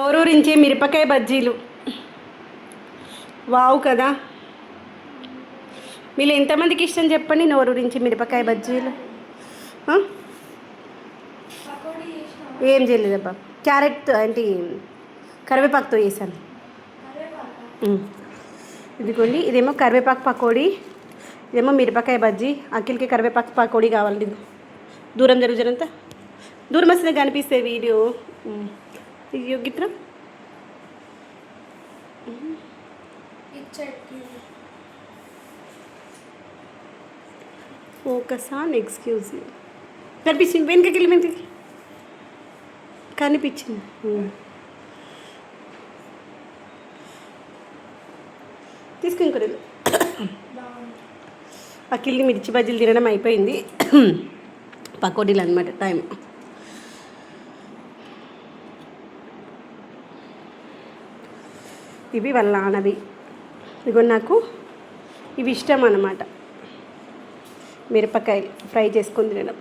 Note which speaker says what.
Speaker 1: నోరూరించి మిరపకాయ బజ్జీలు వావ్ కదా. మీరు ఎంతమందికి ఇష్టం చెప్పండి నోరూరించి మిరపకాయ బజ్జీలు. ఏం చేయలేదబ్బా, క్యారెట్ అంటే కరివేపాకుతో చేశాను. ఇదిగోండి, ఇదేమో కరివేపాకు పకోడీ, ఇదేమో మిరపకాయ బజ్జీ. అఖిల్కి కరివేపాకు పకోడీ కావాలి. దూరం జరుగుజరంతా దూరం వస్తే కనిపిస్తే వీడియో గిట్రా ఫోకస్ ఆన్ ఎక్స్క్యూజ్ మీ. కనిపించింది వెనుకకి వెళ్ళి కనిపించింది. తీసుకుని కూడా అఖిల్ని మిర్చి బజ్జీలు తినడం అయిపోయింది. పకోడీలు అనమాట టైం. ఇవి వాళ్ళ నాన్నవి. ఇగో నాకు ఇవి ఇష్టం అన్నమాట, మిరపకాయలు ఫ్రై చేసుకొని తినడం.